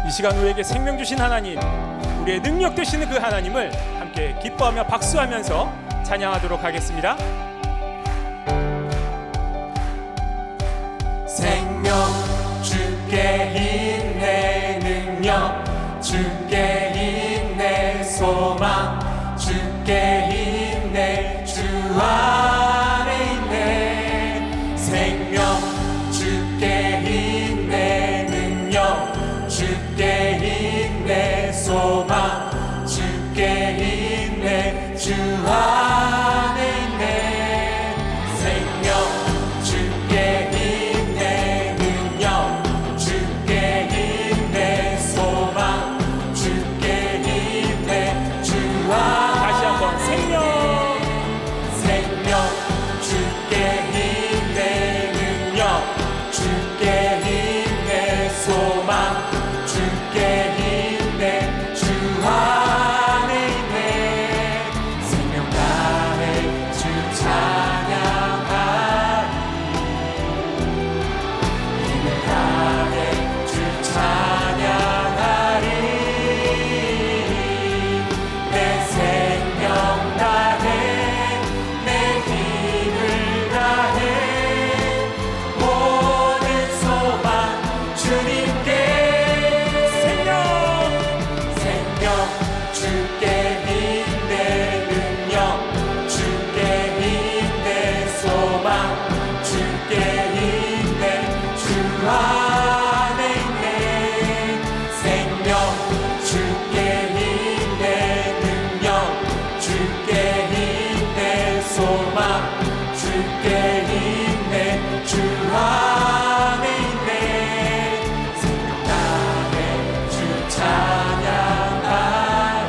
이 시간 우리에게 생명 주신 하나님, 우리의 능력 되시는 그 하나님을 함께 기뻐하며 박수하면서 찬양하도록 하겠습니다. 생명 주께 있네, 능력 주께 있네, 소망 주께 있네, 주 안에 있네. 생명 주께 있네, 능력 주께 있네, 소망 주께 있네, 주 안에 있네. 생명 주께 있네, 능력 주께 있네, 소망 주께 있네, 주 안에. 다시 한번 생명 주께 있네, 능력 주께 있네, 소망 주께 있네, 주 안에 있네. 생명 다해 주 찬양하리, 힘을 다해 주 찬양하리. 내 생명 다해 내 힘을 다해 모든 소망 주님께. 생명 주께 있네, 능력 주께 있네, 소망 주께 있네, 주 안에 있네. 생명 주께 있네, 능력 주께 있네, 소망 주께 있네, 주 안에 있네. 생명 다해 주 찬양하리,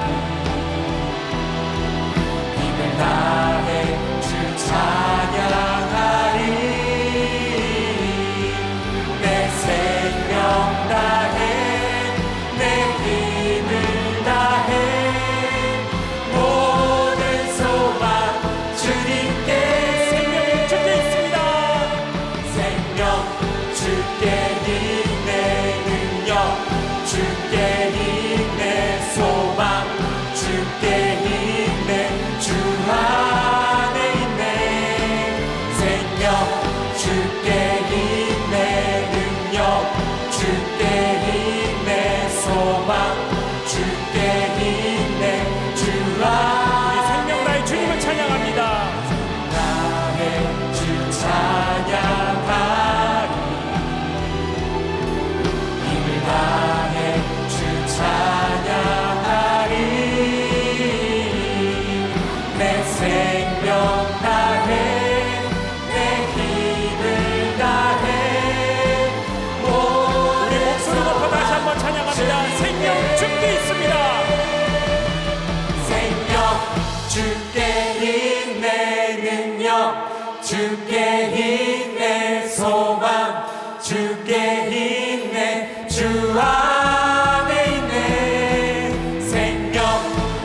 힘을 다해 주 찬양하리. 내 생명 다해 내 힘을 다해 모든 소망 주님께. 생명이 주께 있습니다. 생명 주께 있네, 능력 주께 있네, 소망 주께 있네, 주 안에 있네. 생명 주께 있네, 능력 주께 있네, 소망 주께 있네, 주 우리 안에. 생명 나의 주님을 찬양합니다. 나의 주 찬양하리, 힘을 다해 주 찬양하리. 내 생명 다해 내 힘을 다해 우리 모든 목소리 높여 다시 한번 찬양합니다. 생명 주께 있습니다. 생명 주께 있네, 능력 주께 있네, 소망 주께 있네, 주 안에 있네. 생명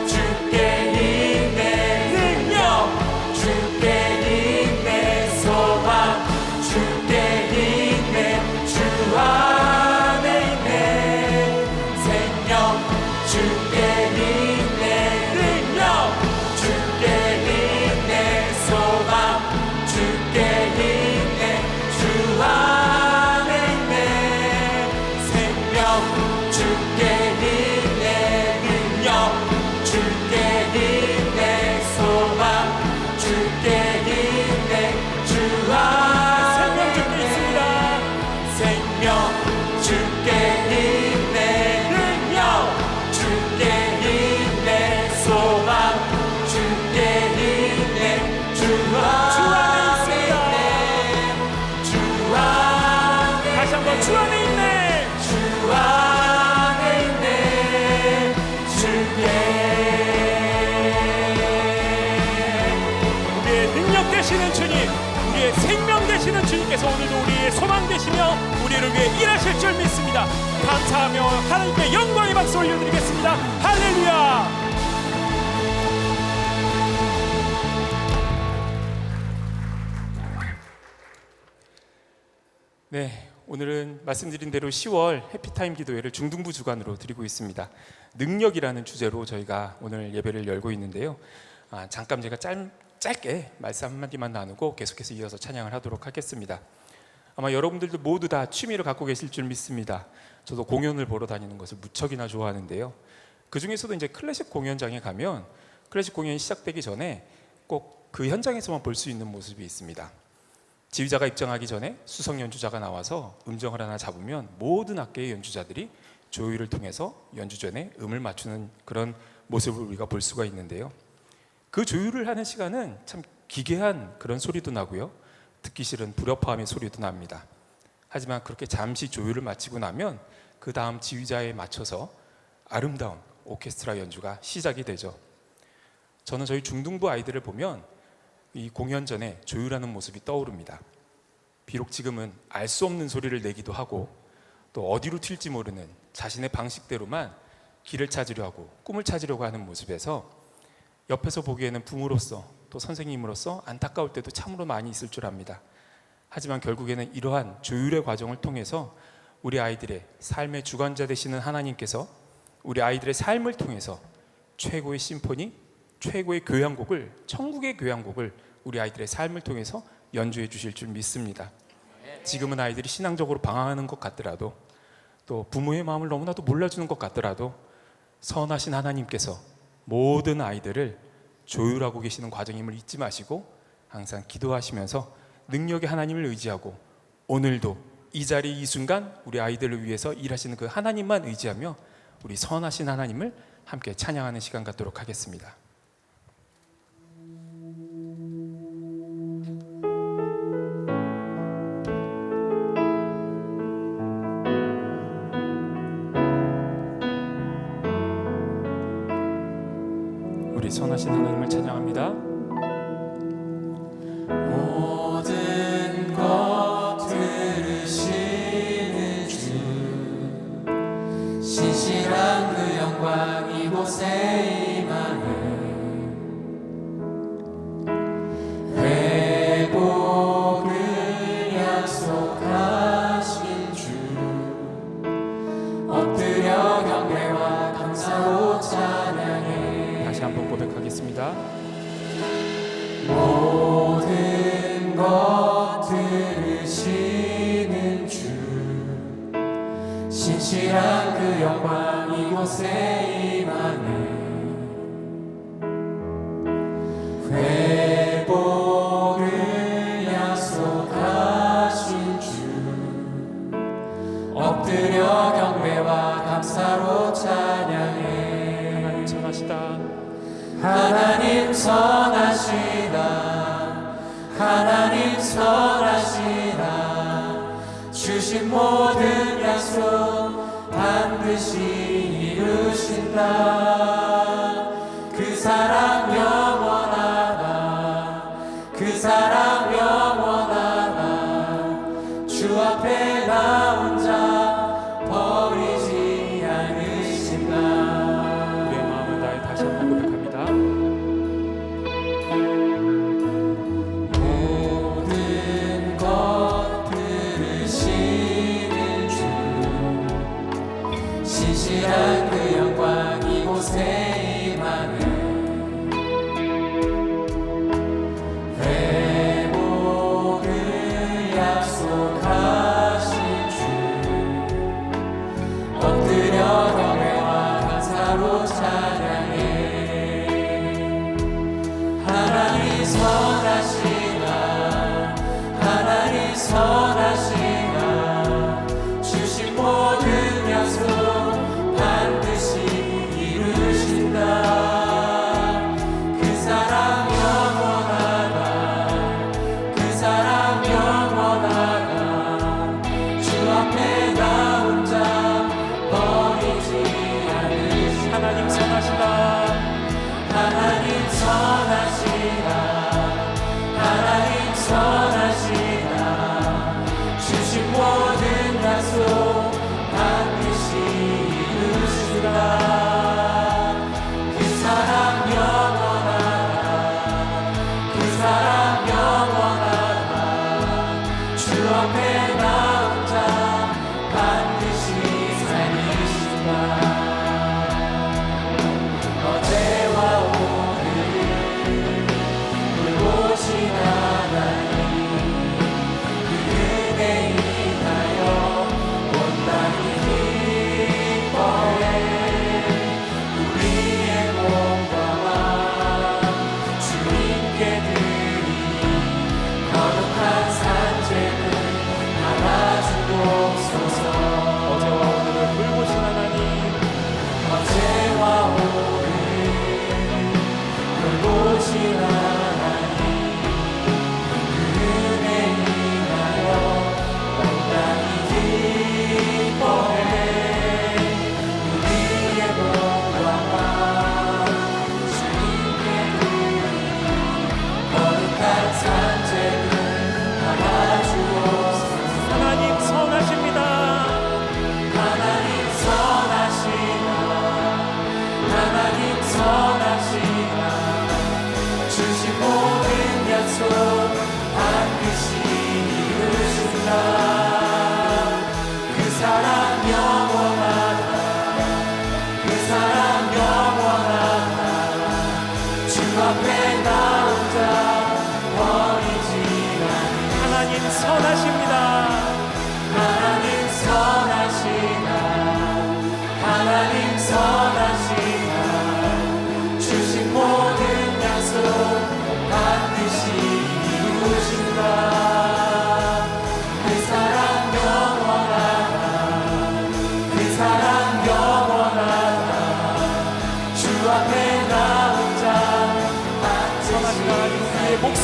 주께 있네, 능력 주께 있네, 소망 주께 있네, 주 안에 있네. 생명 주께 있네, 능력 주께 있네, 소망 주께 있네, 주 안에 있네. 생명 주께 있네, 능력 주께 있네, 소망 주께 있네, 주 안에. 생명 주께 있습니다. 생명 주께 있네, 능력 주께 있네, 소망 주께 있네, 주 안에 있네. 주 안에. 다시 한번 주 안에 있네. 주 안에 있네, 주께. 우리의 능력 되시는 주님, 우리의 생명 되시는 주님께서 오늘도 우리의 소망 되시며 우리를 위해 일하실 줄 믿습니다. 감사하며 하나님께 영광의 박수 올려드리겠습니다. 할렐루야. 네, 오늘은 말씀드린 대로 10월 해피타임 기도회를 중등부 주간으로 드리고 있습니다. 능력이라는 주제로 저희가 오늘 예배를 열고 있는데요. 잠깐 제가 짧게 말씀 한마디만 나누고 계속해서 이어서 찬양을 하도록 하겠습니다. 아마 여러분들도 모두 다 취미를 갖고 계실 줄 믿습니다. 저도 공연을 보러 다니는 것을 무척이나 좋아하는데요. 그 중에서도 이제 클래식 공연장에 가면 클래식 공연이 시작되기 전에 꼭 그 현장에서만 볼 수 있는 모습이 있습니다. 지휘자가 입장하기 전에 수석 연주자가 나와서 음정을 하나 잡으면 모든 악계의 연주자들이 조율을 통해서 연주 전에 음을 맞추는 그런 모습을 우리가 볼 수가 있는데요. 그 조율을 하는 시간은 참 기괴한 그런 소리도 나고요. 듣기 싫은 불협화음의 소리도 납니다. 하지만 그렇게 잠시 조율을 마치고 나면 그 다음 지휘자에 맞춰서 아름다운 오케스트라 연주가 시작이 되죠. 저는 저희 중등부 아이들을 보면 이 공연 전에 조율하는 모습이 떠오릅니다. 비록 지금은 알 수 없는 소리를 내기도 하고 또 어디로 튈지 모르는 자신의 방식대로만 길을 찾으려 하고 꿈을 찾으려고 하는 모습에서 옆에서 보기에는 부모로서 또 선생님으로서 안타까울 때도 참으로 많이 있을 줄 압니다. 하지만 결국에는 이러한 조율의 과정을 통해서 우리 아이들의 삶의 주관자 되시는 하나님께서 우리 아이들의 삶을 통해서 최고의 심포니, 최고의 교향곡을, 천국의 교향곡을 우리 아이들의 삶을 통해서 연주해 주실 줄 믿습니다. 지금은 아이들이 신앙적으로 방황하는 것 같더라도 또 부모의 마음을 너무나도 몰라주는 것 같더라도 선하신 하나님께서 모든 아이들을 조율하고 계시는 과정임을 잊지 마시고 항상 기도하시면서 능력의 하나님을 의지하고 오늘도 이 자리 이 순간 우리 아이들을 위해서 일하시는 그 하나님만 의지하며 우리 선하신 하나님을 함께 찬양하는 시간 갖도록 하겠습니다. 우리 선하신 하나님을 찬양합니다. 모든 것 들으시는 주, 신실한 그 영광 이곳에 임하네. 회복을 약속하신 주, 엎드려 경배와 감사로 찬양해. 다시 한번 고백하겠습니다. 모든 것 들으시는 주, 신실한 그 영광 이곳에 임하네. 회복을 약속하신 주, 엎드려 경배와 감사로 찬양해. 하나님 선하시다. 하나님 선하시다. 하나님 선하시다. 주신 모든 약속 반드시 이루신다. 그 사랑 영원하다. 그 사랑 영원하다. 주 앞에 나 혼자 버리지 않으신다. 우리의 마음을 다해 다시 한번 고백합니다. 모든 것 들으시는 주, 신실한 그 영광 이곳에 임하네. 회복을 약속하신 주, 엎드려 경배와 감사로 찬양해. 하나님 선하시다. 하나님 선하시다. 주신 모든 약속 반드시 이루신다.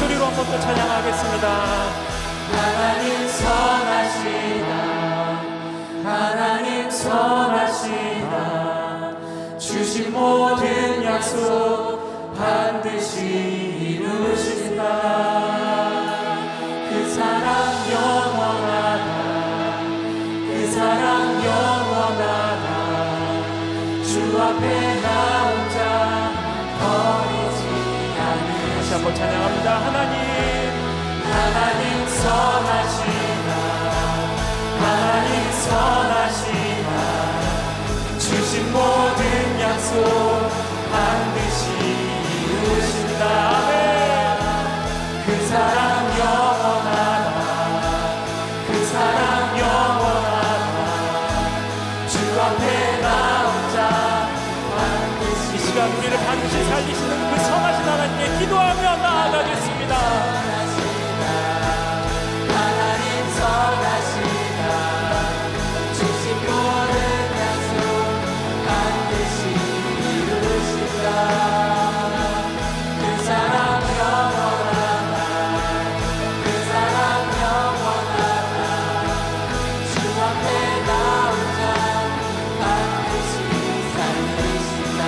목소리로 한 번 더 찬양하겠습니다. 하나님 선하시다 하나님 선하시다 주신 모든 약속 반드시 이루신다 그 사랑 영원하다 그 사랑 영원하다 주 앞에 나 혼자 버리지 않으 다시 한번 찬양합니다. 하나님 선하시다 하나님 선하시다 주신 모든 약속 반드시 이루신다 아멘 그 사랑 영원하다 그 사랑 영원하다 주 앞에 나 혼자 반드시 이 시간 우리를 반드시 살리시는 그 선하신 하나님께 기도하며 나아가겠습니다. 하나님 선하시다 주신 모든 약속 반드시 이루신다 그 사랑 영원하다 그 사랑 영원하다 주 앞에 나 혼자 반드시 살리신다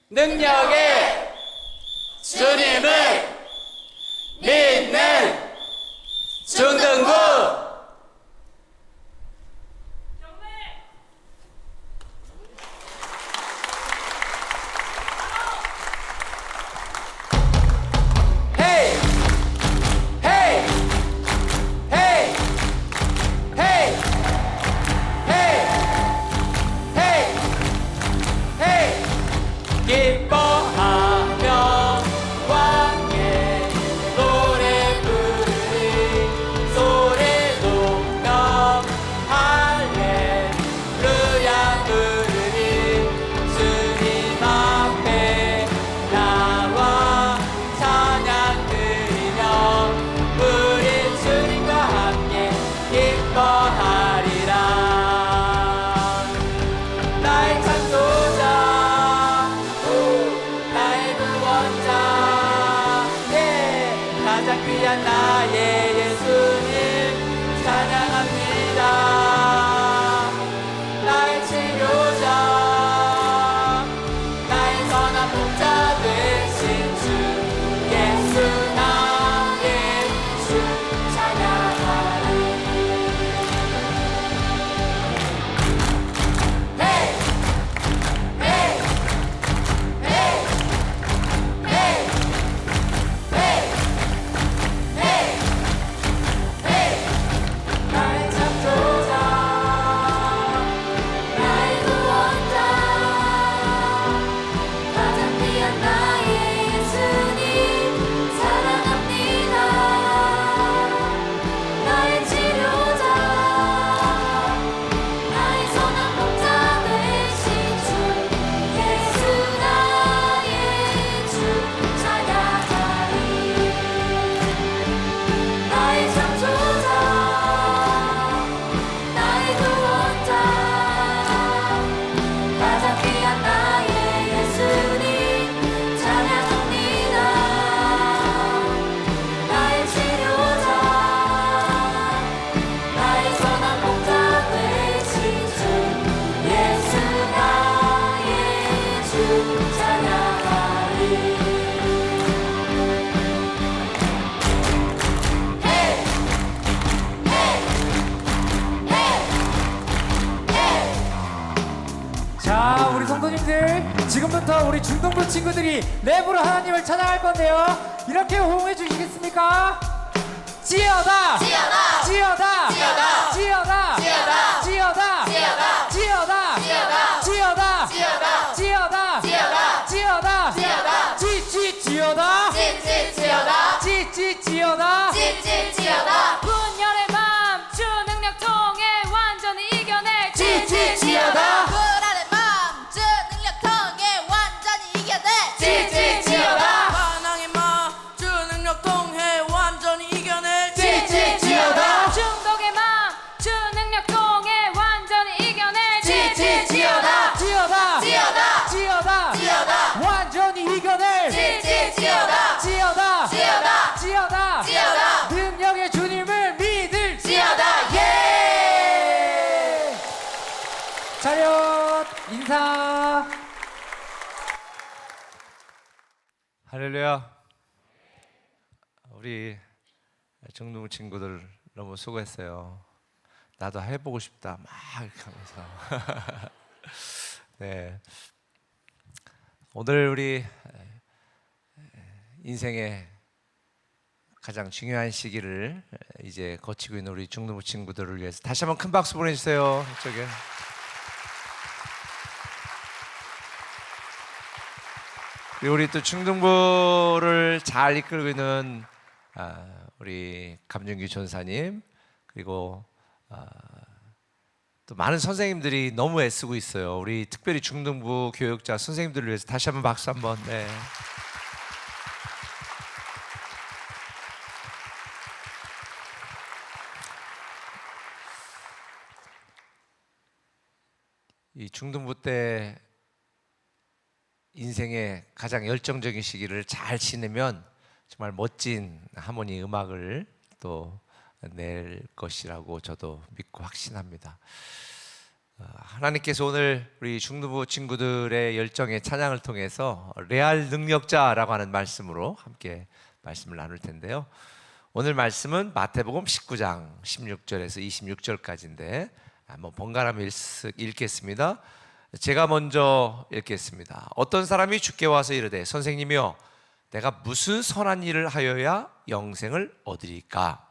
능력의 주님을 믿는 중등부 헤이 헤이 헤이 헤이 헤이 헤이 헤이 기뻐하며 왕의 노래 부르리 소리 높여 할렐루야 부르리 주님 앞에 나와 찬양 드리며 우리 주님과 함께 기뻐하리라 나의 창조자 나의 구원자 가장 귀한 나의 예수님 찬양합니다 나의 치료자 나의 선한 목자 되신 주 예수 나의 주 찬양하리 헤이 헤이 헤이 헤이 헤이 헤이 헤이 나의 창조자 나의 구원자 가장 귀한 나의 예수님 사랑합니다 나의 치료자 나의 선한 목자 되신 주 예수 나의 주 찬양하리 나의 창조자 나의 구원자 가장 귀한 나의 예수님 찬양합니다 나의 치료자 나의 선한 목자 되신 주 예수 나의 주 찬양하리 헤이 헤이 헤이 헤이 자, 우리 성도님들 지금부터 우리 중동부 친구들이 랩으로 하나님을 찬양할 건데요. 이렇게 호응해 주시겠습니까? 지어다 지어다 지어다 지어다 지어다 지어다 지어다 지어다 지어다 지어다 지어다 지어다 지어다 지어다 지어다 지어다 지지 지어다 찌찌 지어다 지지 지어다 찌찌 지어다 분열의 맘 주 능력 통해 완전히 이겨낼 지지 지어다 불안의 마음 주 능력 통해 완전히 이겨내 지지 지어다 반항의 마주 능력 통해 완전히 이겨낼 지지 지어다 중독의 맘 주 능력 통해 완전히 이겨낼 지지 지어다 지어다 지어다 지어다 지어다 완전히 이겨낼 찌찌 지어다 지어다 지어다 지어다 지어다 능력의 주님을 믿을 지어다 예 차렷 인사 할렐루야. 우리 중동 친구들 너무 수고했어요. 나도 해보고 싶다 막 이렇게 하면서 네, 오늘 우리 인생의 가장 중요한 시기를 이제 거치고 있는 우리 중동부 친구들을 위해서 다시 한번 큰 박수 보내주세요. 이쪽에. 그리고 우리 또 중등부를 잘 이끌고 있는 우리 감준규 전사님, 그리고 또 많은 선생님들이 너무 애쓰고 있어요. 우리 특별히 중등부 교육자 선생님들을 위해서 다시 한번 박수 한번. 네. 이 중등부 때 인생의 가장 열정적인 시기를 잘 지내면 정말 멋진 하모니 음악을 또 낼 것이라고 저도 믿고 확신합니다. 하나님께서 오늘 우리 중등부 친구들의 열정의 찬양을 통해서 레알 능력자라고 하는 말씀으로 함께 말씀을 나눌 텐데요. 오늘 말씀은 마태복음 19장 16절에서 26절까지인데 한번 번갈아가며 읽겠습니다. 제가 먼저 읽겠습니다. 어떤 사람이 주께 와서 이르되 선생님이여 내가 무슨 선한 일을 하여야 영생을 얻으리까?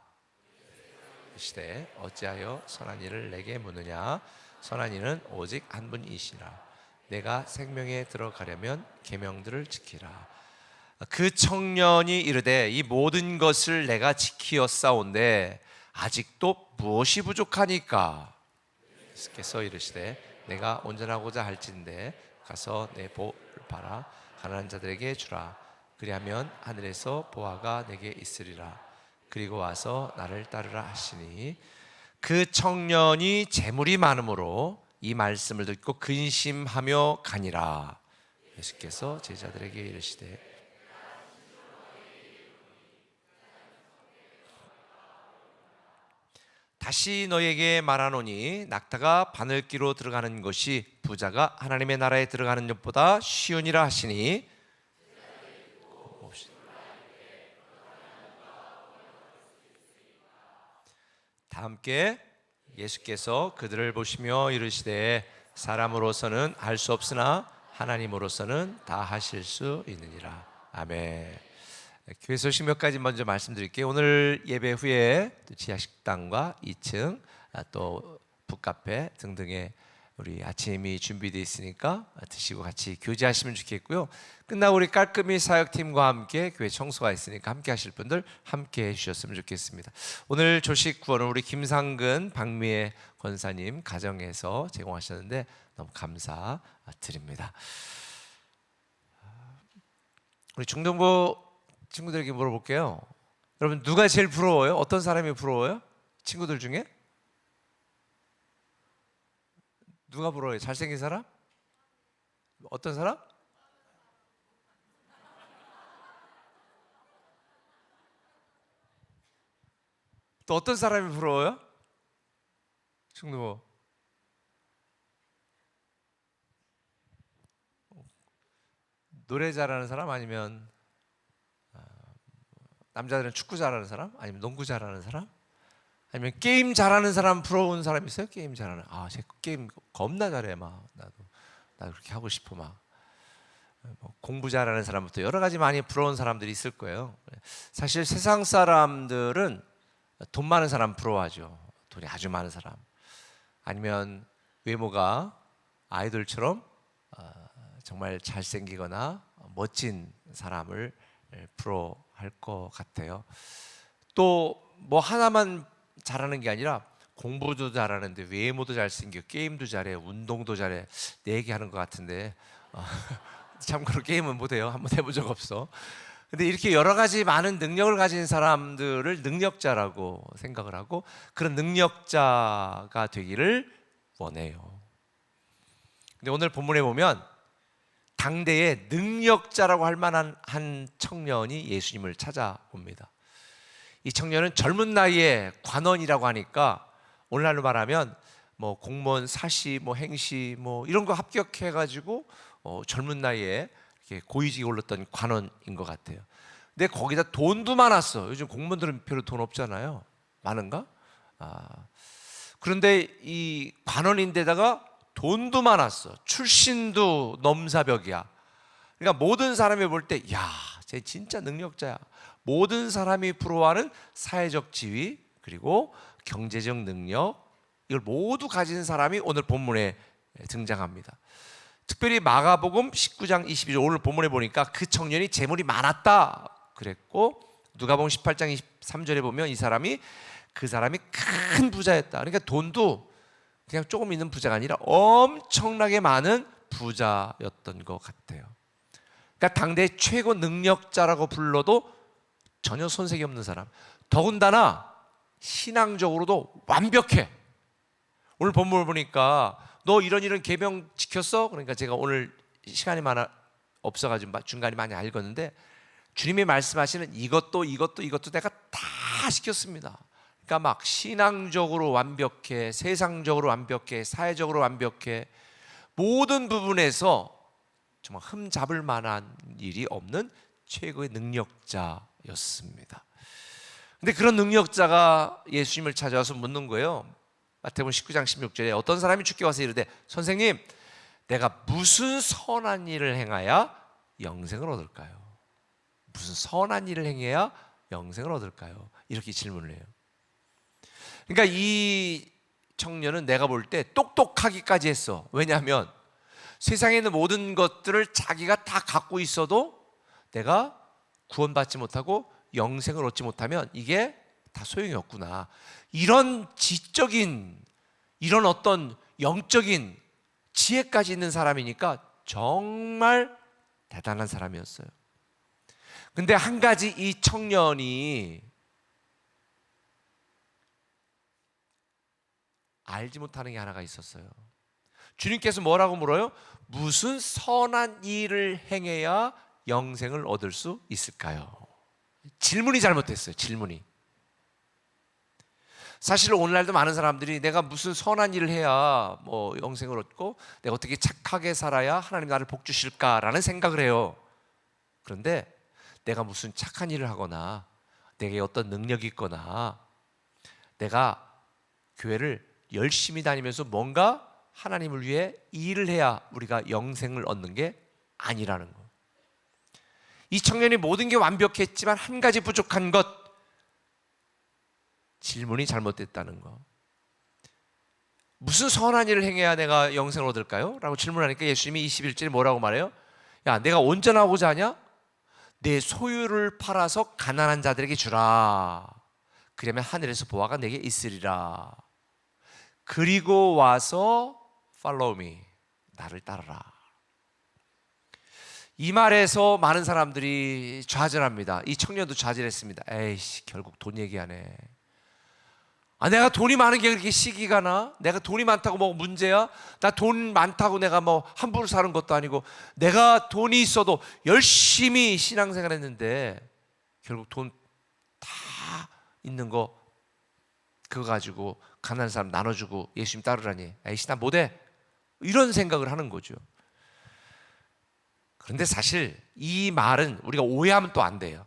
시대 어찌하여 선한 일을 내게 묻느냐? 선한 이는 오직 한 분이시라. 내가 생명에 들어가려면 계명들을 지키라. 그 청년이 이르되 이 모든 것을 내가 지키었사온데 아직도 무엇이 부족하니까? 예수께서 이르시되 내가 온전하고자 할진대 가서 내 보를 팔아 가난한 자들에게 주라. 그리하면 하늘에서 보화가 내게 있으리라. 그리고 와서 나를 따르라 하시니 그 청년이 재물이 많으므로 이 말씀을 듣고 근심하며 가니라. 예수께서 제자들에게 이르시되 다시 너에게 말하노니 낙타가 바늘기로 들어가는 것이 부자가 하나님의 나라에 들어가는 것보다 쉬우니라 하시니 다 함께 예수께서 그들을 보시며 이르시되 사람으로서는 할 수 없으나 하나님으로서는 다 하실 수 있느니라. 아멘. 교회 소식 몇 가지 먼저 말씀드릴게요. 오늘 예배 후에 지하식당과 2층 또 북카페 등등의 우리 아침이 준비되어 있으니까 드시고 같이 교제하시면 좋겠고요. 끝나고 우리 깔끔히 사역팀과 함께 교회 청소가 있으니까 함께 하실 분들 함께 해주셨으면 좋겠습니다. 오늘 조식 구원은 우리 김상근 박미애 권사님 가정에서 제공하셨는데 너무 감사드립니다. 우리 중등부 친구들에게 물어볼게요. 여러분 누가 제일 부러워요? 어떤 사람이 부러워요? 친구들 중에? 누가 부러워요? 잘생긴 사람? 어떤 사람? 또 어떤 사람이 부러워요? 중등부 노래 잘하는 사람 아니면 남자들은 축구 잘하는 사람 아니면 농구 잘하는 사람 아니면 게임 잘하는 사람 부러운 사람 있어요? 게임 잘하는 제 게임 겁나 잘해 막 나도 그렇게 하고 싶어 막 공부 잘하는 사람부터 여러 가지 많이 부러운 사람들이 있을 거예요. 사실 세상 사람들은 돈 많은 사람 부러워하죠. 돈이 아주 많은 사람. 아니면 외모가 아이돌처럼 정말 잘생기거나 멋진 사람을 부러워할 것 같아요. 또 뭐 하나만 잘하는 게 아니라 공부도 잘하는데 외모도 잘생겨, 게임도 잘해, 운동도 잘해, 내 얘기하는 것 같은데 참고로 게임은 못해요. 한번 해본 적 없어. 근데 이렇게 여러 가지 많은 능력을 가진 사람들을 능력자라고 생각을 하고 그런 능력자가 되기를 원해요. 근데 오늘 본문에 보면 당대의 능력자라고 할 만한 한 청년이 예수님을 찾아옵니다. 이 청년은 젊은 나이에 관원이라고 하니까 오늘날로 말하면 뭐 공무원, 사시, 뭐 행시, 뭐 이런 거 합격해가지고 젊은 나이에 이렇게 고위직에 올랐던 관원인 것 같아요. 근데 거기다 돈도 많았어. 요즘 공무원들은 별로 돈 없잖아요. 많은가? 그런데 이 관원인데다가 돈도 많았어. 출신도 넘사벽이야. 그러니까 모든 사람이 볼 때, 야, 쟤 진짜 능력자야. 모든 사람이 부러워하는 사회적 지위 그리고 경제적 능력 이걸 모두 가진 사람이 오늘 본문에 등장합니다. 특별히 마가복음 19장 22절 오늘 본문에 보니까 그 청년이 재물이 많았다 그랬고 누가복음 18장 23절에 보면 그 사람이 큰 부자였다. 그러니까 돈도 그냥 조금 있는 부자가 아니라 엄청나게 많은 부자였던 것 같아요. 그러니까 당대 최고 능력자라고 불러도 전혀 손색이 없는 사람. 더군다나 신앙적으로도 완벽해. 오늘 본문을 보니까 너 이런 계명 지켰어? 그러니까 제가 오늘 시간이 없어가지고 중간에 많이 읽었는데 주님이 말씀하시는 이것도 내가 다 시켰습니다. 그러니까 막 신앙적으로 완벽해, 세상적으로 완벽해, 사회적으로 완벽해. 모든 부분에서 정말 흠잡을 만한 일이 없는 최고의 능력자였습니다. 근데 그런 능력자가 예수님을 찾아와서 묻는 거예요. 마태복음 19장 16절에 어떤 사람이 주께 와서 이르되 선생님 내가 무슨 선한 일을 행하여 영생을 얻을까요? 무슨 선한 일을 행해야 영생을 얻을까요? 이렇게 질문을 해요. 그러니까 이 청년은 내가 볼 때 똑똑하기까지 했어. 왜냐하면 세상에 있는 모든 것들을 자기가 다 갖고 있어도 내가 구원받지 못하고 영생을 얻지 못하면 이게 다 소용이 없구나. 이런 지적인 이런 어떤 영적인 지혜까지 있는 사람이니까 정말 대단한 사람이었어요. 근데 한 가지 이 청년이 알지 못하는 게 하나가 있었어요. 주님께서 뭐라고 물어요? 무슨 선한 일을 행해야 영생을 얻을 수 있을까요? 질문이 잘못됐어요. 질문이. 사실 오늘날도 많은 사람들이 내가 무슨 선한 일을 해야 뭐 영생을 얻고 내가 어떻게 착하게 살아야 하나님 나를 복 주실까라는 생각을 해요. 그런데 내가 무슨 착한 일을 하거나 내게 어떤 능력이 있거나 내가 교회를 열심히 다니면서 뭔가 하나님을 위해 일을 해야 우리가 영생을 얻는 게 아니라는 거. 이 청년이 모든 게 완벽했지만 한 가지 부족한 것, 질문이 잘못됐다는 거. 무슨 선한 일을 행해야 내가 영생을 얻을까요? 라고 질문하니까 예수님이 21절에 뭐라고 말해요? 야, 내가 온전하고자 하냐? 내 소유를 팔아서 가난한 자들에게 주라. 그러면 하늘에서 보화가 내게 있으리라. 그리고 와서 follow me, 나를 따르라. 이 말에서 많은 사람들이 좌절합니다. 이 청년도 좌절했습니다. 에이씨, 결국 돈 얘기하네. 내가 돈이 많은 게 그렇게 시기가 나? 내가 돈이 많다고 뭐 문제야? 나 돈 많다고 내가 뭐 함부로 사는 것도 아니고 내가 돈이 있어도 열심히 신앙생활 했는데 결국 돈 다 있는 거 그거 가지고 가난한 사람 나눠주고 예수님 따르라니. 에이씨, 나 못해. 이런 생각을 하는 거죠. 그런데 사실 이 말은 우리가 오해하면 또 안 돼요.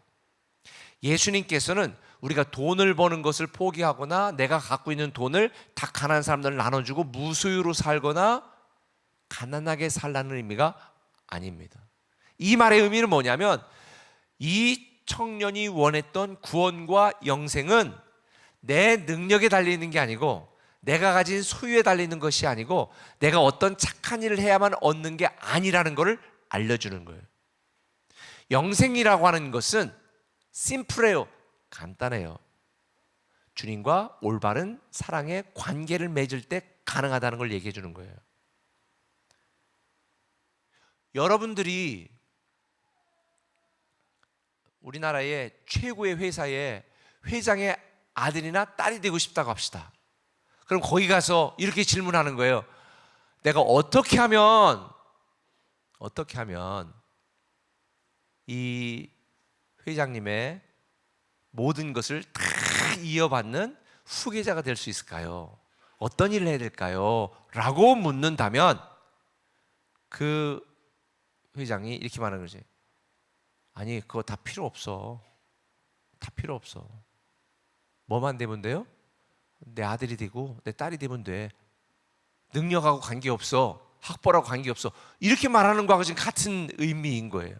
예수님께서는 우리가 돈을 버는 것을 포기하거나 내가 갖고 있는 돈을 다 가난한 사람들 나눠주고 무소유로 살거나 가난하게 살라는 의미가 아닙니다. 이 말의 의미는 뭐냐면 이 청년이 원했던 구원과 영생은 내 능력에 달리는 게 아니고 내가 가진 소유에 달리는 것이 아니고 내가 어떤 착한 일을 해야만 얻는 게 아니라는 것을 알려주는 거예요. 영생이라고 하는 것은 심플해요. 간단해요. 주님과 올바른 사랑의 관계를 맺을 때 가능하다는 걸 얘기해 주는 거예요. 여러분들이 우리나라의 최고의 회사의 회장의 아들이나 딸이 되고 싶다고 합시다. 그럼 거기 가서 이렇게 질문하는 거예요. 내가 어떻게 하면 이 회장님의 모든 것을 다 이어받는 후계자가 될 수 있을까요? 어떤 일을 해야 될까요? 라고 묻는다면 그 회장이 이렇게 말하는 거지. 아니, 그거 다 필요 없어. 다 필요 없어. 뭐만 되면 돼요? 내 아들이 되고 내 딸이 되면 돼. 능력하고 관계없어. 학벌하고 관계없어. 이렇게 말하는 거하고 지금 같은 의미인 거예요.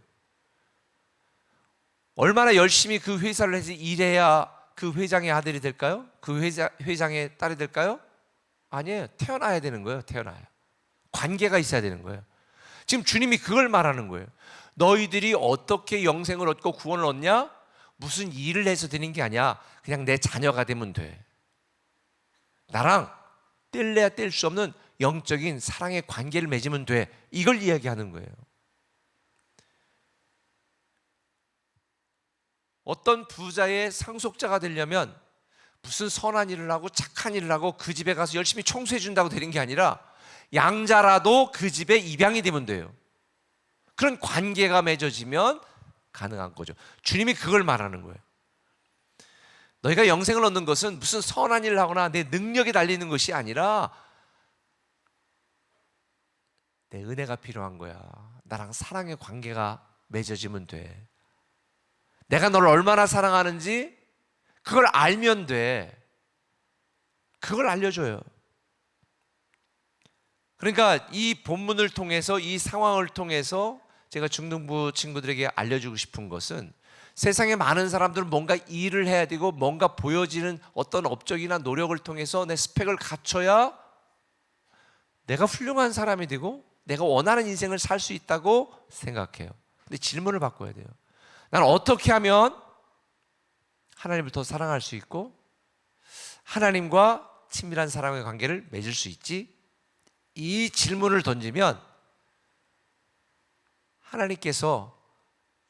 얼마나 열심히 그 회사를 해서 일해야 그 회장의 아들이 될까요? 그 회장의 딸이 될까요? 아니에요. 태어나야 되는 거예요. 태어나야. 관계가 있어야 되는 거예요. 지금 주님이 그걸 말하는 거예요. 너희들이 어떻게 영생을 얻고 구원을 얻냐? 무슨 일을 해서 되는 게 아니야. 그냥 내 자녀가 되면 돼. 나랑 뗄래야 뗄 수 없는 영적인 사랑의 관계를 맺으면 돼. 이걸 이야기하는 거예요. 어떤 부자의 상속자가 되려면 무슨 선한 일을 하고 착한 일을 하고 그 집에 가서 열심히 청소해 준다고 되는 게 아니라 양자라도 그 집에 입양이 되면 돼요. 그런 관계가 맺어지면 가능한 거죠. 주님이 그걸 말하는 거예요. 너희가 영생을 얻는 것은 무슨 선한 일을 하거나 내 능력에 달리는 것이 아니라 내 은혜가 필요한 거야. 나랑 사랑의 관계가 맺어지면 돼. 내가 너를 얼마나 사랑하는지 그걸 알면 돼. 그걸 알려줘요. 그러니까 이 본문을 통해서, 이 상황을 통해서 제가 중등부 친구들에게 알려주고 싶은 것은 세상에 많은 사람들은 뭔가 일을 해야 되고 뭔가 보여지는 어떤 업적이나 노력을 통해서 내 스펙을 갖춰야 내가 훌륭한 사람이 되고 내가 원하는 인생을 살 수 있다고 생각해요. 근데 질문을 바꿔야 돼요. 나는 어떻게 하면 하나님을 더 사랑할 수 있고 하나님과 친밀한 사랑의 관계를 맺을 수 있지? 이 질문을 던지면 하나님께서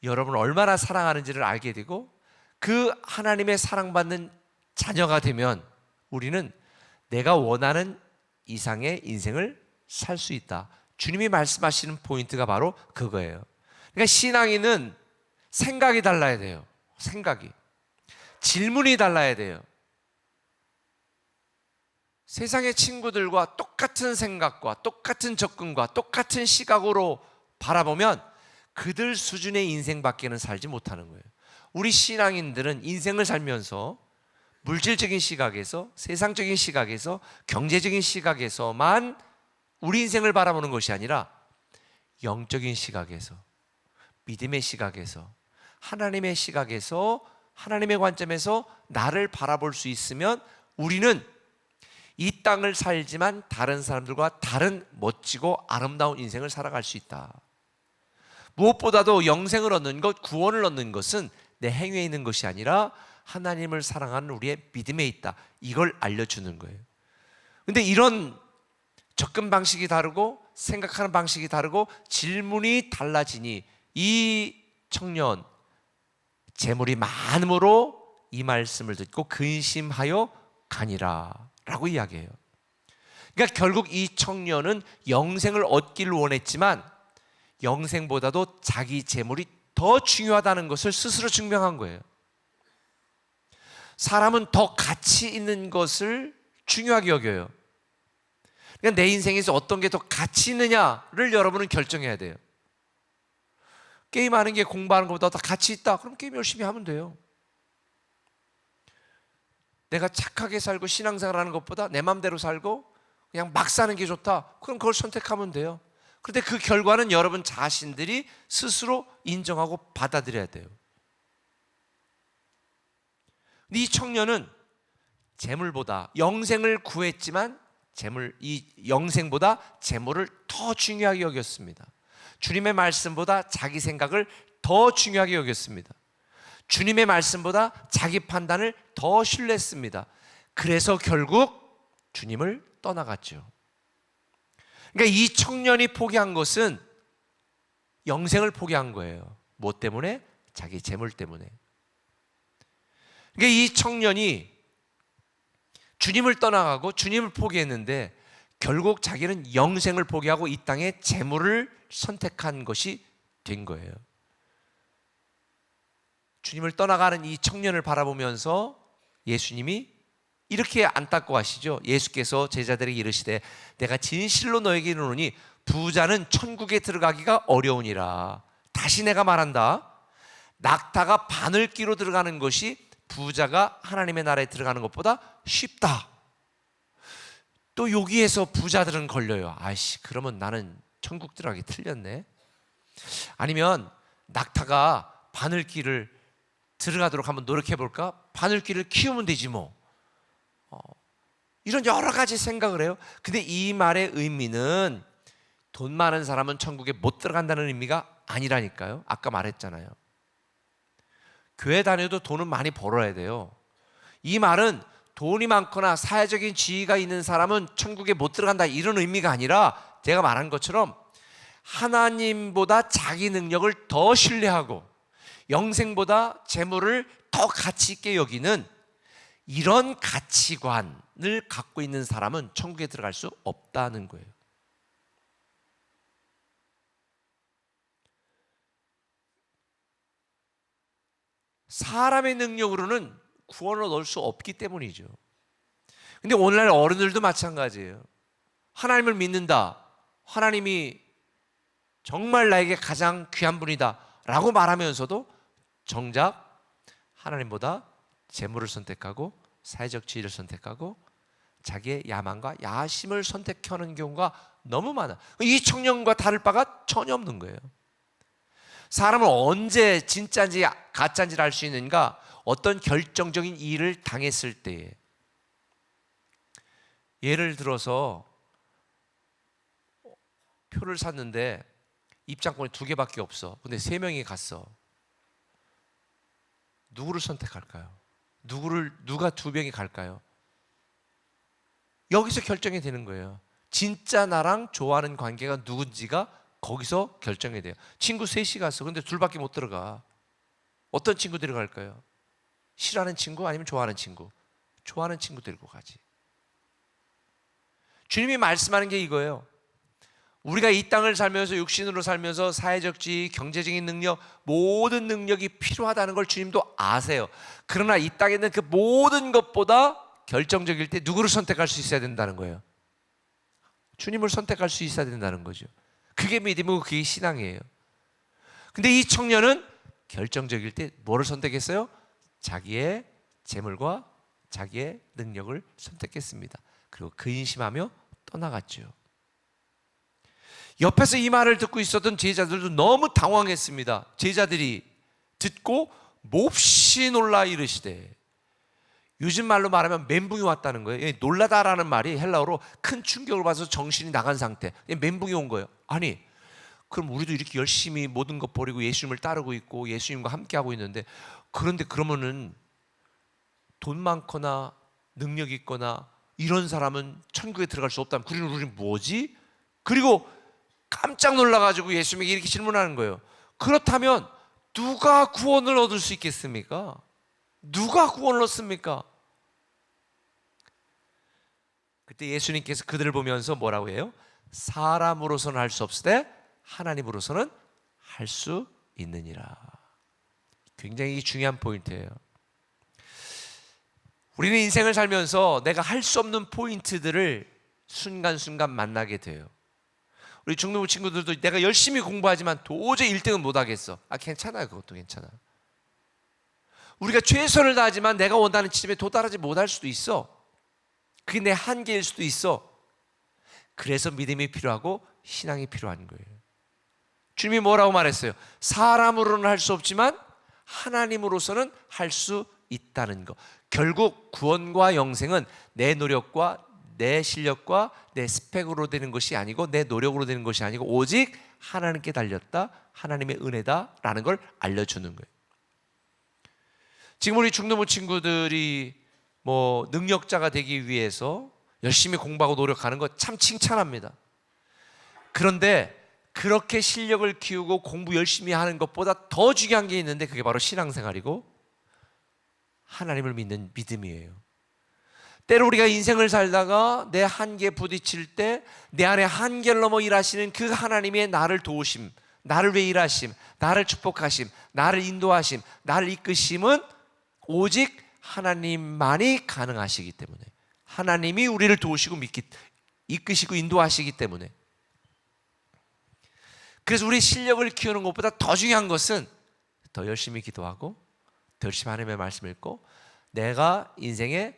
여러분을 얼마나 사랑하는지를 알게 되고 그 하나님의 사랑받는 자녀가 되면 우리는 내가 원하는 이상의 인생을 살 수 있다. 주님이 말씀하시는 포인트가 바로 그거예요. 그러니까 신앙인은 생각이 달라야 돼요. 생각이. 질문이 달라야 돼요. 세상의 친구들과 똑같은 생각과 똑같은 접근과 똑같은 시각으로 바라보면 그들 수준의 인생밖에는 살지 못하는 거예요. 우리 신앙인들은 인생을 살면서 물질적인 시각에서, 세상적인 시각에서, 경제적인 시각에서만 우리 인생을 바라보는 것이 아니라 영적인 시각에서, 믿음의 시각에서, 하나님의 시각에서, 하나님의 관점에서 나를 바라볼 수 있으면 우리는 이 땅을 살지만 다른 사람들과 다른 멋지고 아름다운 인생을 살아갈 수 있다. 무엇보다도 영생을 얻는 것, 구원을 얻는 것은 내 행위에 있는 것이 아니라 하나님을 사랑하는 우리의 믿음에 있다. 이걸 알려주는 거예요. 근데 이런 접근 방식이 다르고 생각하는 방식이 다르고 질문이 달라지니 이 청년 재물이 많음으로 이 말씀을 듣고 근심하여 가니라 라고 이야기해요. 그러니까 결국 이 청년은 영생을 얻기를 원했지만 영생보다도 자기 재물이 더 중요하다는 것을 스스로 증명한 거예요. 사람은 더 가치 있는 것을 중요하게 여겨요. 그러니까 내 인생에서 어떤 게 더 가치 있느냐를 여러분은 결정해야 돼요. 게임하는 게 공부하는 것보다 더 가치 있다. 그럼 게임 열심히 하면 돼요. 내가 착하게 살고 신앙생활하는 것보다 내 맘대로 살고 그냥 막 사는 게 좋다. 그럼 그걸 선택하면 돼요. 그런데 그 결과는 여러분 자신들이 스스로 인정하고 받아들여야 돼요. 근데 이 청년은 재물보다 영생을 구했지만 이 영생보다 재물을 더 중요하게 여겼습니다. 주님의 말씀보다 자기 생각을 더 중요하게 여겼습니다. 주님의 말씀보다 자기 판단을 더 신뢰했습니다. 그래서 결국 주님을 떠나갔죠. 그러니까 이 청년이 포기한 것은 영생을 포기한 거예요. 뭐 때문에? 자기 재물 때문에. 그러니까 이 청년이 주님을 떠나가고 주님을 포기했는데 결국 자기는 영생을 포기하고 이 땅의 재물을 선택한 것이 된 거예요. 주님을 떠나가는 이 청년을 바라보면서 예수님이 이렇게 안타까워하시죠. 예수께서 제자들에게 이르시되 내가 진실로 너에게 이르노니 부자는 천국에 들어가기가 어려우니라. 다시 내가 말한다. 낙타가 바늘귀로 들어가는 것이 부자가 하나님의 나라에 들어가는 것보다 쉽다. 또 여기에서 부자들은 걸려요. 아이씨, 그러면 나는 천국 들어가기 틀렸네. 아니면 낙타가 바늘귀를 들어가도록 한번 노력해 볼까? 바늘귀를 키우면 되지 뭐. 이런 여러 가지 생각을 해요. 근데 이 말의 의미는 돈 많은 사람은 천국에 못 들어간다는 의미가 아니라니까요. 아까 말했잖아요. 교회 다녀도 돈은 많이 벌어야 돼요. 이 말은 돈이 많거나 사회적인 지위가 있는 사람은 천국에 못 들어간다 이런 의미가 아니라 제가 말한 것처럼 하나님보다 자기 능력을 더 신뢰하고 영생보다 재물을 더 가치 있게 여기는 이런 가치관을 갖고 있는 사람은 천국에 들어갈 수 없다는 거예요. 사람의 능력으로는 구원을 얻을 수 없기 때문이죠. 근데 오늘날 어른들도 마찬가지예요. 하나님을 믿는다. 하나님이 정말 나에게 가장 귀한 분이다 라고 말하면서도 정작 하나님보다 재물을 선택하고 사회적 지위를 선택하고 자기의 야망과 야심을 선택하는 경우가 너무 많아. 이 청년과 다를 바가 전혀 없는 거예요. 사람은 언제 진짜인지 가짜인지를 알 수 있는가? 어떤 결정적인 일을 당했을 때에. 예를 들어서 표를 샀는데 입장권이 2개밖에 없어. 근데 3명이 갔어. 누구를 선택할까요? 누가 2명이 갈까요? 여기서 결정이 되는 거예요. 진짜 나랑 좋아하는 관계가 누군지가 거기서 결정이 돼요. 친구 3이 갔어. 근데 2밖에 못 들어가. 어떤 친구 데리고 갈까요? 싫어하는 친구 아니면 좋아하는 친구? 좋아하는 친구 데리고 가지. 주님이 말씀하는 게 이거예요. 우리가 이 땅을 살면서 육신으로 살면서 사회적 지위, 경제적인 능력, 모든 능력이 필요하다는 걸 주님도 아세요. 그러나 이 땅에 있는 그 모든 것보다 결정적일 때 누구를 선택할 수 있어야 된다는 거예요. 주님을 선택할 수 있어야 된다는 거죠. 그게 믿음이고 그게 신앙이에요. 근데 이 청년은 결정적일 때 뭐를 선택했어요? 자기의 재물과 자기의 능력을 선택했습니다. 그리고 근심하며 떠나갔죠. 옆에서 이 말을 듣고 있었던 제자들도 너무 당황했습니다. 제자들이 듣고 몹시 놀라 이르시되, 요즘 말로 말하면 멘붕이 왔다는 거예요. 놀라다라는 말이 헬라어로 큰 충격을 받아서 정신이 나간 상태, 멘붕이 온 거예요. 아니, 그럼 우리도 이렇게 열심히 모든 것 버리고 예수님을 따르고 있고 예수님과 함께하고 있는데, 그런데 그러면은 돈 많거나 능력 있거나 이런 사람은 천국에 들어갈 수 없다면 우리는 뭐지? 그리고 깜짝 놀라가지고 예수님에게 이렇게 질문하는 거예요. 그렇다면 누가 구원을 얻을 수 있겠습니까? 누가 구원을 얻습니까? 그때 예수님께서 그들을 보면서 뭐라고 해요? 사람으로서는 할 수 없으되 하나님으로서는 할 수 있느니라. 굉장히 중요한 포인트예요. 우리는 인생을 살면서 내가 할 수 없는 포인트들을 순간순간 만나게 돼요. 우리 중등부 친구들도 내가 열심히 공부하지만 도저히 1등은 못하겠어. 괜찮아요. 그것도 괜찮아. 우리가 최선을 다하지만 내가 원하는 지점에 도달하지 못할 수도 있어. 그게 내 한계일 수도 있어. 그래서 믿음이 필요하고 신앙이 필요한 거예요. 주님이 뭐라고 말했어요? 사람으로는 할 수 없지만 하나님으로서는 할 수 있다는 거. 결국 구원과 영생은 내 노력과 내 실력과 내 스펙으로 되는 것이 아니고 내 노력으로 되는 것이 아니고 오직 하나님께 달렸다, 하나님의 은혜다라는 걸 알려주는 거예요. 지금 우리 중등부 친구들이 뭐 능력자가 되기 위해서 열심히 공부하고 노력하는 거 참 칭찬합니다. 그런데 그렇게 실력을 키우고 공부 열심히 하는 것보다 더 중요한 게 있는데 그게 바로 신앙생활이고 하나님을 믿는 믿음이에요. 때로 우리가 인생을 살다가 내 한계에 부딪힐 때 내 안에 한계를 넘어 일하시는 그 하나님의 나를 도우심, 나를 위해 일하심, 나를 축복하심, 나를 인도하심, 나를 이끄심은 오직 하나님만이 가능하시기 때문에, 하나님이 우리를 도우시고 이끄시고 인도하시기 때문에, 그래서 우리 실력을 키우는 것보다 더 중요한 것은 더 열심히 기도하고 더 열심히 하나님의 말씀을 읽고 내가 인생의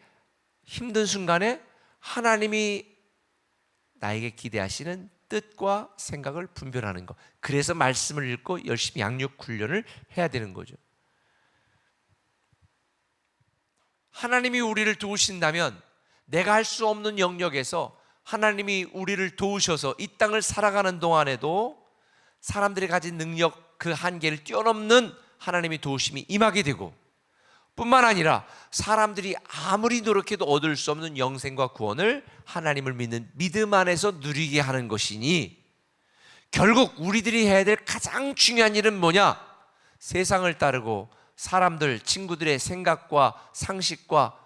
힘든 순간에 하나님이 나에게 기대하시는 뜻과 생각을 분별하는 것. 그래서 말씀을 읽고 열심히 양육 훈련을 해야 되는 거죠. 하나님이 우리를 도우신다면 내가 할 수 없는 영역에서 하나님이 우리를 도우셔서 이 땅을 살아가는 동안에도 사람들이 가진 능력 그 한계를 뛰어넘는 하나님의 도우심이 임하게 되고, 뿐만 아니라 사람들이 아무리 노력해도 얻을 수 없는 영생과 구원을 하나님을 믿는 믿음 안에서 누리게 하는 것이니, 결국 우리들이 해야 될 가장 중요한 일은 뭐냐? 세상을 따르고 사람들, 친구들의 생각과 상식과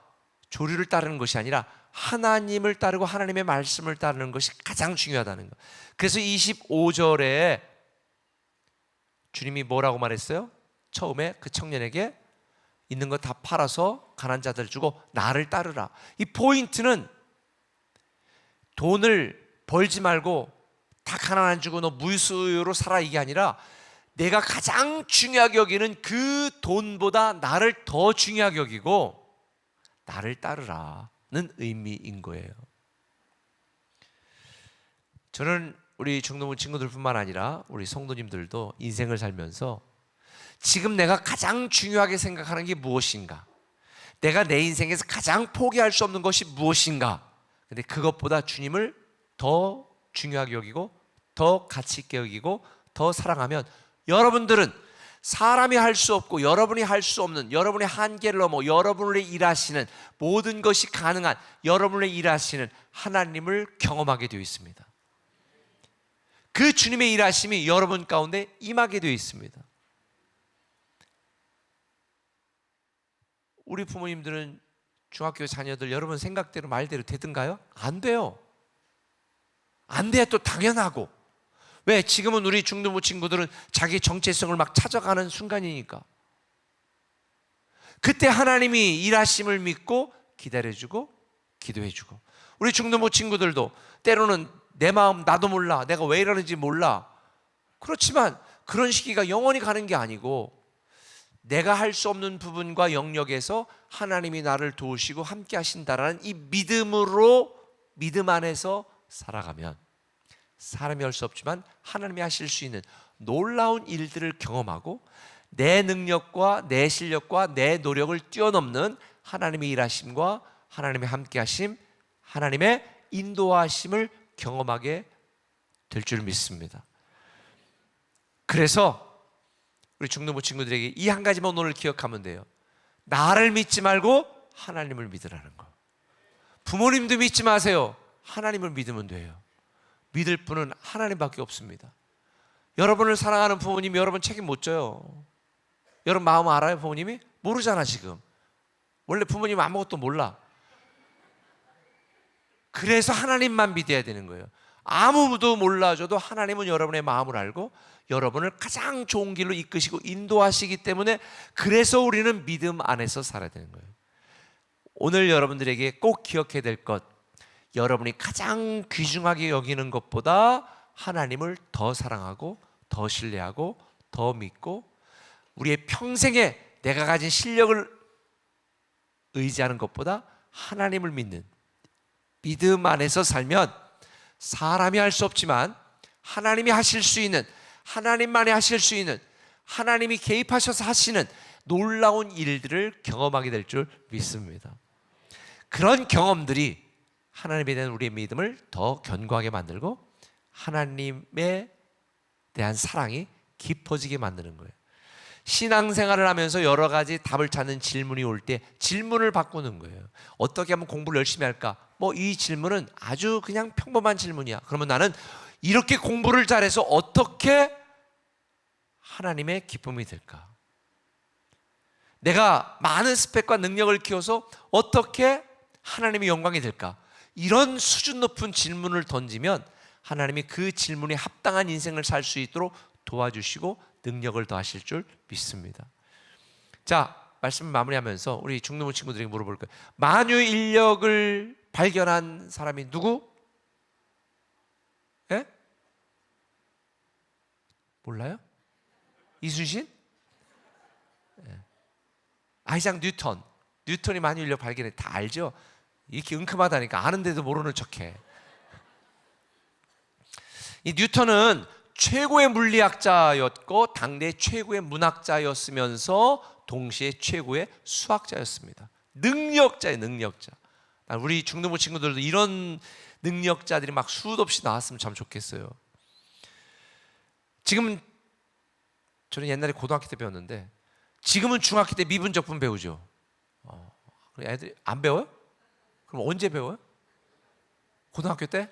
조류를 따르는 것이 아니라 하나님을 따르고 하나님의 말씀을 따르는 것이 가장 중요하다는 것. 그래서 25절에 주님이 뭐라고 말했어요? 처음에 그 청년에게 있는 거 다 팔아서 가난한 자들 주고 나를 따르라. 이 포인트는 돈을 벌지 말고 다 가난한 주고 너 무수유로 살아 이게 아니라 내가 가장 중요하게 여기는 그 돈보다 나를 더 중요하게 여기고 나를 따르라는 의미인 거예요. 저는 우리 중동부 친구들뿐만 아니라 우리 성도님들도 인생을 살면서 지금 내가 가장 중요하게 생각하는 게 무엇인가? 내가 내 인생에서 가장 포기할 수 없는 것이 무엇인가? 근데 그것보다 주님을 더 중요하게 여기고 더 가치 있게 여기고 더 사랑하면 여러분들은 사람이 할 수 없고 여러분이 할 수 없는 여러분의 한계를 넘어 여러분을 일하시는 모든 것이 가능한 여러분을 일하시는 하나님을 경험하게 되어 있습니다. 그 주님의 일하심이 여러분 가운데 임하게 되어 있습니다. 우리 부모님들은 중학교 자녀들 여러분 생각대로 말대로 되든가요? 안 돼요. 안 돼야 또 당연하고. 왜? 지금은 우리 중등부 친구들은 자기 정체성을 막 찾아가는 순간이니까. 그때 하나님이 일하심을 믿고 기다려주고 기도해주고, 우리 중등부 친구들도 때로는 내 마음 나도 몰라, 내가 왜 이러는지 몰라. 그렇지만 그런 시기가 영원히 가는 게 아니고 내가 할 수 없는 부분과 영역에서 하나님이 나를 도우시고 함께 하신다라는 이 믿음으로, 믿음 안에서 살아가면 사람이 할 수 없지만 하나님이 하실 수 있는 놀라운 일들을 경험하고 내 능력과 내 실력과 내 노력을 뛰어넘는 하나님의 일하심과 하나님의 함께하심, 하나님의 인도하심을 경험하게 될 줄 믿습니다. 그래서 우리 중등부 친구들에게 이 한 가지만 오늘 기억하면 돼요. 나를 믿지 말고 하나님을 믿으라는 거. 부모님도 믿지 마세요. 하나님을 믿으면 돼요. 믿을 분은 하나님밖에 없습니다. 여러분을 사랑하는 부모님 여러분 책임 못 져요. 여러분 마음 알아요? 부모님이? 모르잖아 지금. 원래 부모님 아무것도 몰라. 그래서 하나님만 믿어야 되는 거예요. 아무도 몰라줘도 하나님은 여러분의 마음을 알고 여러분을 가장 좋은 길로 이끄시고 인도하시기 때문에, 그래서 우리는 믿음 안에서 살아야 되는 거예요. 오늘 여러분들에게 꼭 기억해야 될 것, 여러분이 가장 귀중하게 여기는 것보다 하나님을 더 사랑하고 더 신뢰하고 더 믿고 우리의 평생에 내가 가진 실력을 의지하는 것보다 하나님을 믿는 믿음 안에서 살면 사람이 할 수 없지만 하나님이 하실 수 있는, 하나님만이 하실 수 있는, 하나님이 개입하셔서 하시는 놀라운 일들을 경험하게 될 줄 믿습니다. 그런 경험들이 하나님에 대한 우리의 믿음을 더 견고하게 만들고 하나님에 대한 사랑이 깊어지게 만드는 거예요. 신앙생활을 하면서 여러 가지 답을 찾는 질문이 올 때 질문을 바꾸는 거예요. 어떻게 하면 공부를 열심히 할까? 뭐 이 질문은 아주 그냥 평범한 질문이야. 그러면 나는 이렇게 공부를 잘해서 어떻게 하나님의 기쁨이 될까? 내가 많은 스펙과 능력을 키워서 어떻게 하나님의 영광이 될까? 이런 수준 높은 질문을 던지면 하나님이 그 질문에 합당한 인생을 살 수 있도록 도와주시고 능력을 더하실 줄 믿습니다. 자, 말씀을 마무리하면서 우리 중등부 친구들에게 물어볼 거예요. 만유 인력을 발견한 사람이 누구? 예? 몰라요? 이순신? 예. 아이작 뉴턴. 뉴턴이 만유 인력 발견해. 다 알죠? 이렇게 은큼하다니까 아는데도 모르는 척해. 이 뉴턴은 최고의 물리학자였고 당대 최고의 문학자였으면서 동시에 최고의 수학자였습니다. 능력자예요, 능력자. 우리 중등부 친구들도 이런 능력자들이 막 수도 없이 나왔으면 참 좋겠어요. 지금은 저는 옛날에 고등학교 때 배웠는데 지금은 중학교 때 미분적분 배우죠. 애들이 안 배워요? 그럼 언제 배워요? 고등학교 때?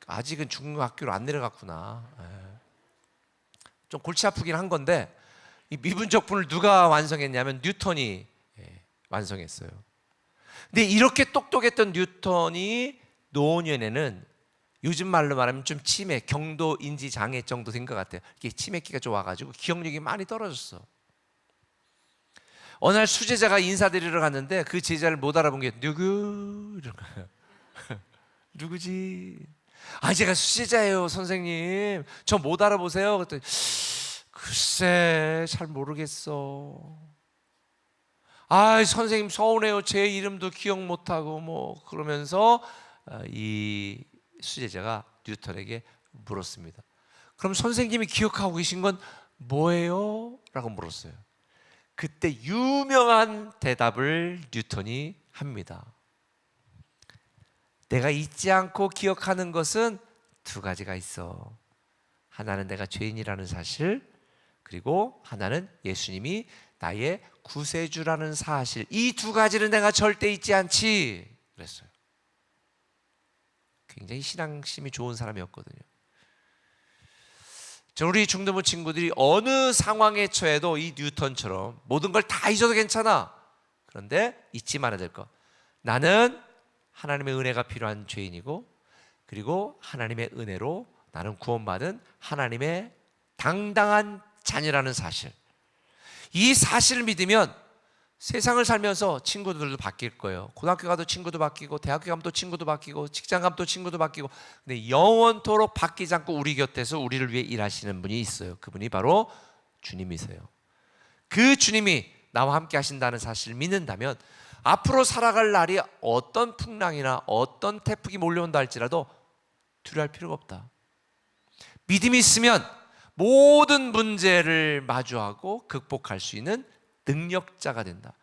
아직은 중학교로 안 내려갔구나. 좀 골치 아프긴 한 건데 이 미분적분을 누가 완성했냐면 뉴턴이 완성했어요. 근데 이렇게 똑똑했던 뉴턴이 노년에는 요즘 말로 말하면 좀 치매, 경도 인지 장애 정도 된 것 같아요. 이게 치매기가 좀 와가지고 기억력이 많이 떨어졌어. 어느 날 수제자가 인사드리러 갔는데 그 제자를 못 알아본 게 누구? 이런 거예요. 누구지? 제가 수제자예요, 선생님. 저 못 알아보세요. 그랬더니 글쎄 잘 모르겠어. 선생님 서운해요. 제 이름도 기억 못하고 뭐 그러면서 이 수제자가 뉴턴에게 물었습니다. 그럼 선생님이 기억하고 계신 건 뭐예요? 라고 물었어요. 그때 유명한 대답을 뉴턴이 합니다. 내가 잊지 않고 기억하는 것은 두 가지가 있어. 하나는 내가 죄인이라는 사실, 그리고 하나는 예수님이 나의 구세주라는 사실. 이 두 가지는 내가 절대 잊지 않지. 그랬어요. 굉장히 신앙심이 좋은 사람이었거든요. 우리 중등부 친구들이 어느 상황에 처해도 이 뉴턴처럼 모든 걸 다 잊어도 괜찮아. 그런데 잊지 말아야 될 것. 나는 하나님의 은혜가 필요한 죄인이고, 그리고 하나님의 은혜로 나는 구원받은 하나님의 당당한 자녀라는 사실. 이 사실을 믿으면 세상을 살면서 친구들도 바뀔 거예요. 고등학교 가도 친구도 바뀌고, 대학교 가면 또 친구도 바뀌고, 직장 가면 또 친구도 바뀌고. 근데 영원토록 바뀌지 않고 우리 곁에서 우리를 위해 일하시는 분이 있어요. 그분이 바로 주님이세요. 그 주님이 나와 함께 하신다는 사실을 믿는다면 앞으로 살아갈 날이 어떤 풍랑이나 어떤 태풍이 몰려온다 할지라도 두려워할 필요가 없다. 믿음이 있으면 모든 문제를 마주하고 극복할 수 있는 능력자가 된다.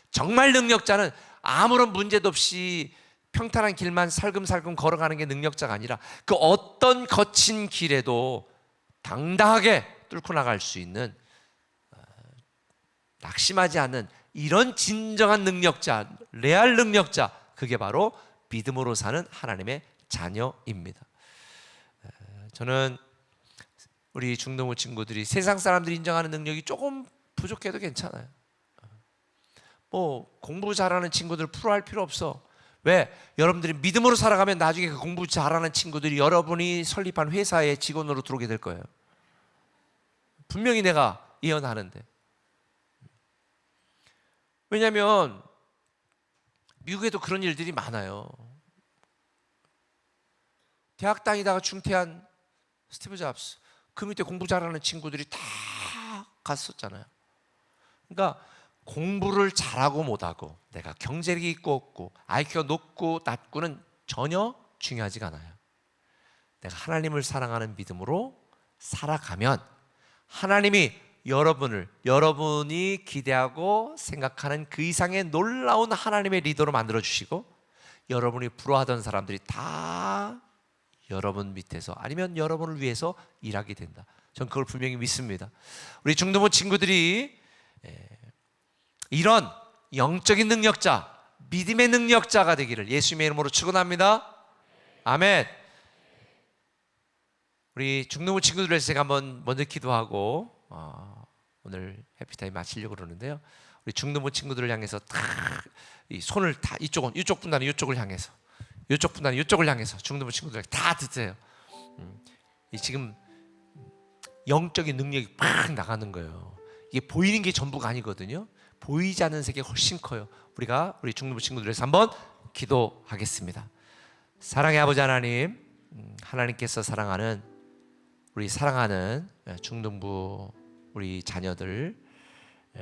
정말 능력자는 아무런 문제도 없이 평탄한 길만 살금살금 걸어가는 게 능력자가 아니라 그 어떤 거친 길에도 당당하게 뚫고 나갈 수 있는, 낙심하지 않는 이런 진정한 능력자, 레알 능력자, 그게 바로 믿음으로 사는 하나님의 자녀입니다. 저는 우리 중등부 친구들이 세상 사람들이 인정하는 능력이 조금 부족해도 괜찮아요. 뭐 공부 잘하는 친구들 프로할 필요 없어. 왜? 여러분들이 믿음으로 살아가면 나중에 그 공부 잘하는 친구들이 여러분이 설립한 회사의 직원으로 들어오게 될 거예요. 분명히 내가 예언하는데. 왜냐하면 미국에도 그런 일들이 많아요. 대학 다니다가 중퇴한 스티브 잡스, 그 밑에 공부 잘하는 친구들이 다 갔었잖아요. 그러니까 공부를 잘하고 못하고, 내가 경제력이 있고 없고, IQ가 높고 낮고는 전혀 중요하지가 않아요. 내가 하나님을 사랑하는 믿음으로 살아가면 하나님이 여러분이 기대하고 생각하는 그 이상의 놀라운 하나님의 리더로 만들어 주시고, 여러분이 부러워하던 사람들이 다 여러분 밑에서 아니면 여러분을 위해서 일하게 된다. 전 그걸 분명히 믿습니다. 우리 중등부 친구들이 이런 영적인 능력자, 믿음의 능력자가 되기를 예수님의 이름으로 축원합니다. 아멘. 우리 중등부 친구들 위해서 제가 한번 먼저 기도하고 오늘 해피타임 마치려고 그러는데요. 우리 중등부 친구들을 향해서 이 손을 다 이쪽 분단은 이쪽을 향해서, 이쪽 분단은 이쪽을 향해서 중등부 친구들 다 드세요. 이 지금 영적인 능력이 팍 나가는 거예요. 이게 보이는 게 전부가 아니거든요. 보이지 않는 세계가 훨씬 커요. 우리 중등부 친구들에서 한번 기도하겠습니다. 사랑의 아버지 하나님, 하나님께서 사랑하는 중등부 우리 자녀들,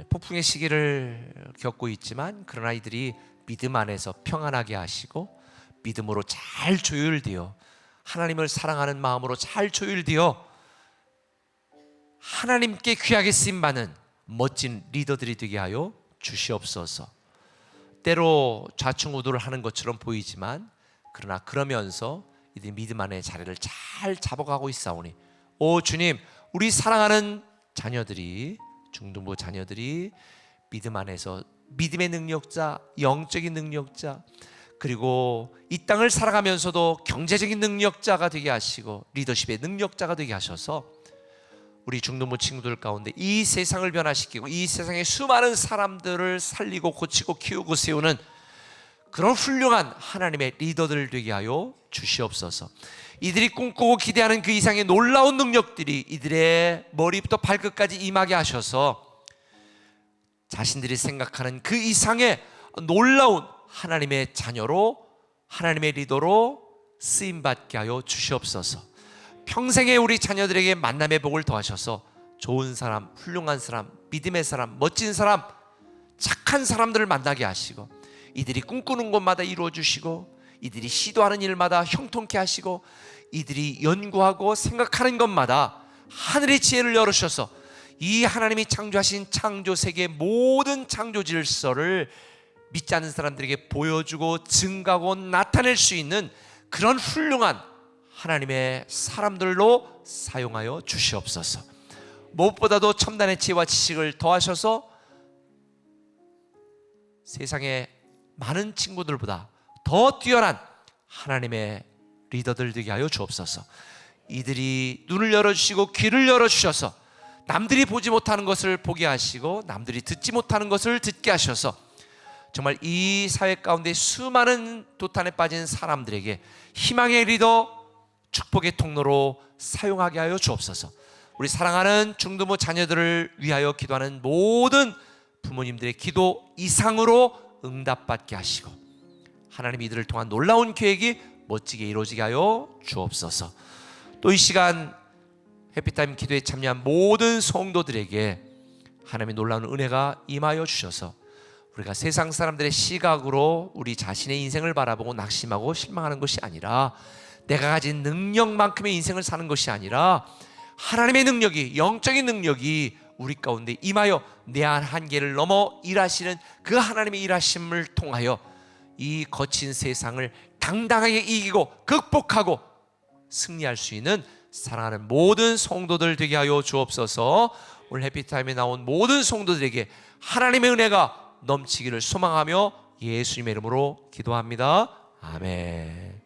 폭풍의 시기를 겪고 있지만 그러나 이들이 믿음 안에서 평안하게 하시고 믿음으로 잘 조율되어 하나님을 사랑하는 마음으로 잘 조율되어 하나님께 귀하게 쓰임받는 멋진 리더들이 되게 하여 주시옵소서. 때로 좌충우돌을 하는 것처럼 보이지만 그러나 그러면서 이들이 믿음 안에 자리를 잘 잡아가고 있사오니, 오 주님, 우리 사랑하는 자녀들이, 중등부 자녀들이 믿음 안에서 믿음의 능력자, 영적인 능력자, 그리고 이 땅을 살아가면서도 경제적인 능력자가 되게 하시고 리더십의 능력자가 되게 하셔서 우리 중등부 친구들 가운데 이 세상을 변화시키고 이 세상의 수많은 사람들을 살리고 고치고 키우고 세우는 그런 훌륭한 하나님의 리더들 되게 하여 주시옵소서. 이들이 꿈꾸고 기대하는 그 이상의 놀라운 능력들이 이들의 머리부터 발끝까지 임하게 하셔서 자신들이 생각하는 그 이상의 놀라운 하나님의 자녀로, 하나님의 리더로 쓰임받게 하여 주시옵소서. 평생에 우리 자녀들에게 만남의 복을 더하셔서 좋은 사람, 훌륭한 사람, 믿음의 사람, 멋진 사람, 착한 사람들을 만나게 하시고 이들이 꿈꾸는 곳마다 이루어 주시고 이들이 시도하는 일마다 형통케 하시고 이들이 연구하고 생각하는 것마다 하늘의 지혜를 열어주셔서 이 하나님이 창조하신 창조세계의 모든 창조 질서를 믿지 않는 사람들에게 보여주고 증가하고 나타낼 수 있는 그런 훌륭한 하나님의 사람들로 사용하여 주시옵소서. 무엇보다도 첨단의 지혜와 지식을 더하셔서 세상의 많은 친구들보다 더 뛰어난 하나님의 리더들 되게 하여 주옵소서. 이들이 눈을 열어주시고 귀를 열어주셔서 남들이 보지 못하는 것을 보게 하시고 남들이 듣지 못하는 것을 듣게 하셔서 정말 이 사회 가운데 수많은 도탄에 빠진 사람들에게 희망의 리더, 축복의 통로로 사용하게 하여 주옵소서. 우리 사랑하는 중등부 자녀들을 위하여 기도하는 모든 부모님들의 기도 이상으로 응답받게 하시고 하나님 이들을 통한 놀라운 계획이 멋지게 이루어지게 하여 주옵소서. 또 이 시간 해피타임 기도에 참여한 모든 성도들에게 하나님의 놀라운 은혜가 임하여 주셔서 우리가 세상 사람들의 시각으로 우리 자신의 인생을 바라보고 낙심하고 실망하는 것이 아니라 내가 가진 능력만큼의 인생을 사는 것이 아니라 하나님의 능력이, 영적인 능력이 우리 가운데 임하여 내 한계를 넘어 일하시는 그 하나님의 일하심을 통하여 이 거친 세상을 당당하게 이기고 극복하고 승리할 수 있는 사랑하는 모든 성도들 되게 하여 주옵소서. 오늘 해피타임에 나온 모든 성도들에게 하나님의 은혜가 넘치기를 소망하며 예수님의 이름으로 기도합니다. 아멘.